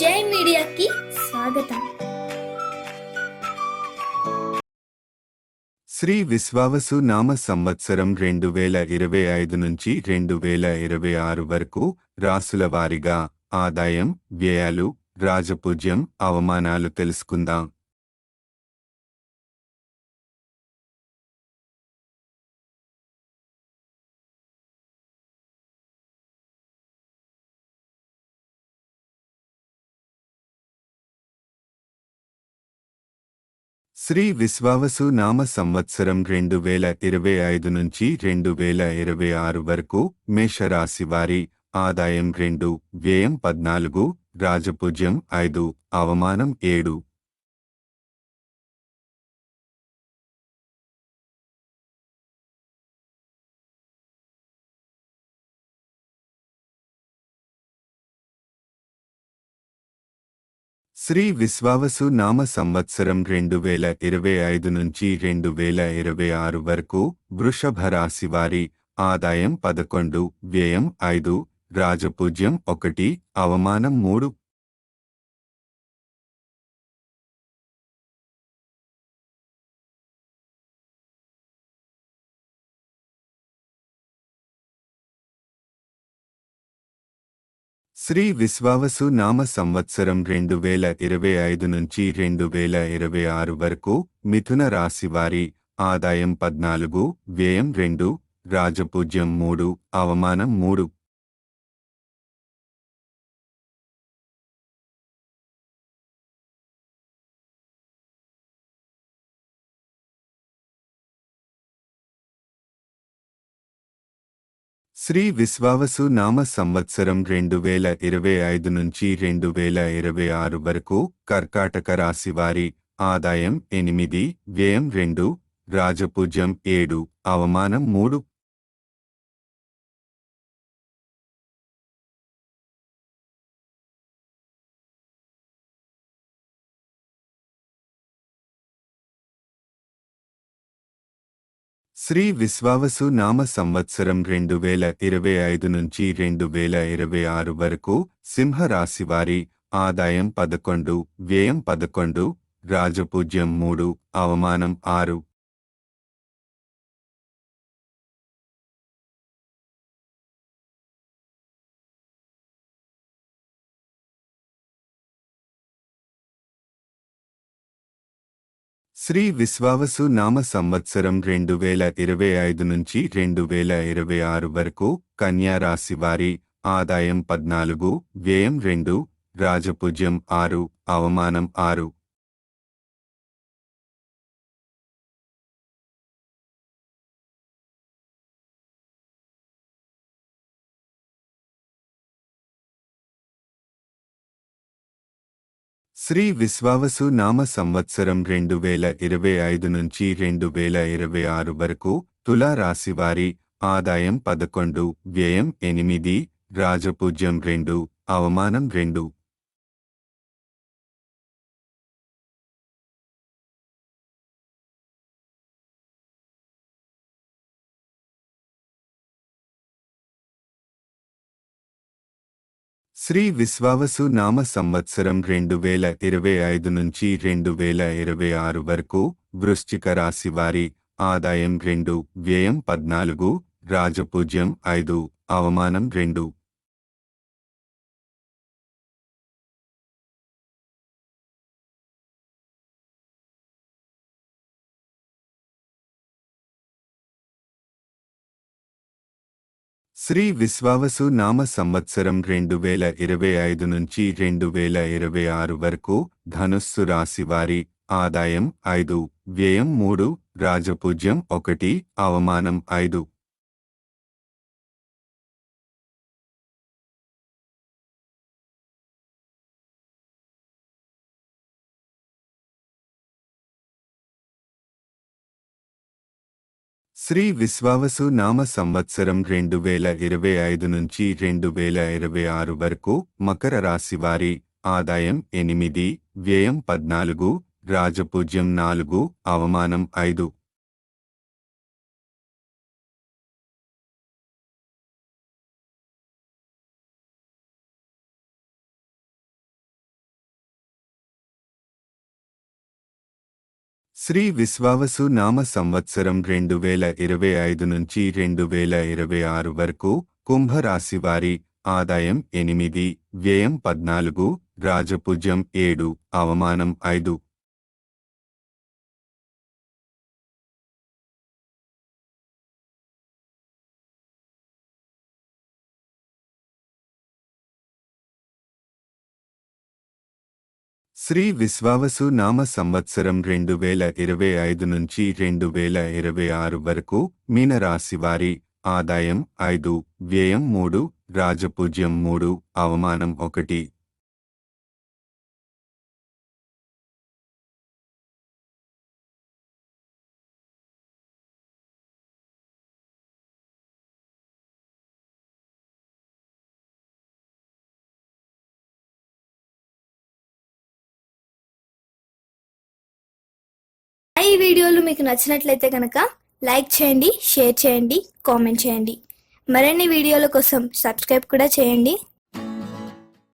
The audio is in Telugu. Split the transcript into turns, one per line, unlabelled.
జై మీడియాకి స్వాగతం.
శ్రీ విశ్వావసు నామ సంవత్సరం 2025 నుంచి 2026 వరకు రాసుల వారీగా ఆదాయం, వ్యయాలు, రాజపూజ్యం, అవమానాలు తెలుసుకుందాం. శ్రీ విశ్వావసు నామ సంవత్సరం 2025 నుంచి 2026 వరకు మేషరాశి వారి ఆదాయం 2, వ్యయం 14, రాజపూజ్యం 5, అవమానం 7. శ్రీ విశ్వావసు నామ సంవత్సరం 2025 నుంచి 2026 వరకు వృషభ రాశి వారి ఆదాయం 11, వ్యయం 5, రాజపూజ్యం 1, అవమానం 3. శ్రీ విశ్వావసు నామ సంవత్సరం 2025 నుంచి 2026 వరకు మిథున రాశి వారి ఆదాయం 14, వ్యయం 2, రాజపూజ్యం 3, అవమానం 3. శ్రీ విశ్వావసు నామ సంవత్సరం 2025 నుంచి 2026 వరకు కర్కాటక రాశి వారి ఆదాయం 8, వ్యయం 2, రాజపూజ్యం 7, అవమానం 3. శ్రీ విశ్వావసు నామ సంవత్సరం 2025 నుంచి 2026 వరకు సింహ రాశి వారి ఆదాయం 11, వ్యయం 11, రాజపూజ్యం 3, అవమానం 6. శ్రీ విశ్వావసు నామ సంవత్సరం 2025 నుంచి 2026 వరకు కన్యా రాశి వారి ఆదాయం 14, వ్యయం 2, రాజపూజ్యం 6, అవమానం 6. శ్రీ విశ్వావసు నామ సంవత్సరం 2025 నుంచి 2026 వరకు తులా రాశి వారి ఆదాయం 11, వ్యయం 8, రాజపూజ్యం 2, అవమానం 2. శ్రీ విశ్వావసు నామ సంవత్సరం 2025 నుంచి 2026 వరకు వృశ్చిక రాశి వారి ఆదాయం 2, వ్యయం 14, రాజపూజ్యం 5, అవమానం 2. శ్రీ విశ్వావసు నామ సంవత్సరం 2025 నుంచి 2026 వరకు ధనుస్సు రాశి వారి ఆదాయం 5, వ్యయం 3, రాజపూజ్యం 1, అవమానం 5. శ్రీ విశ్వావసు నామ సంవత్సరం 2025 నుంచి 2026 వరకు మకర రాశి వారి ఆదాయం 8, వ్యయం 14, రాజపూజ్యం 4, అవమానం 5. శ్రీ విశ్వావసు నామ సంవత్సరం 2025 నుంచి 2026 వరకు కుంభరాశి వారి ఆదాయం 8, వ్యయం 14, రాజపూజ్యం 7, అవమానం 5. శ్రీ విశ్వావసు నామ సంవత్సరం 2025 నుంచి 2026 వరకు మీనరాశి వారి ఆదాయం 5, వ్యయం 3, రాజపూజ్యం 3, అవమానం 1.
ఈ వీడియోలు మీకు నచ్చినట్లయితే కనుక లైక్ చేయండి, షేర్ చేయండి, కామెంట్ చేయండి. మరిన్ని వీడియోల కోసం సబ్స్క్రైబ్ కూడా చేయండి.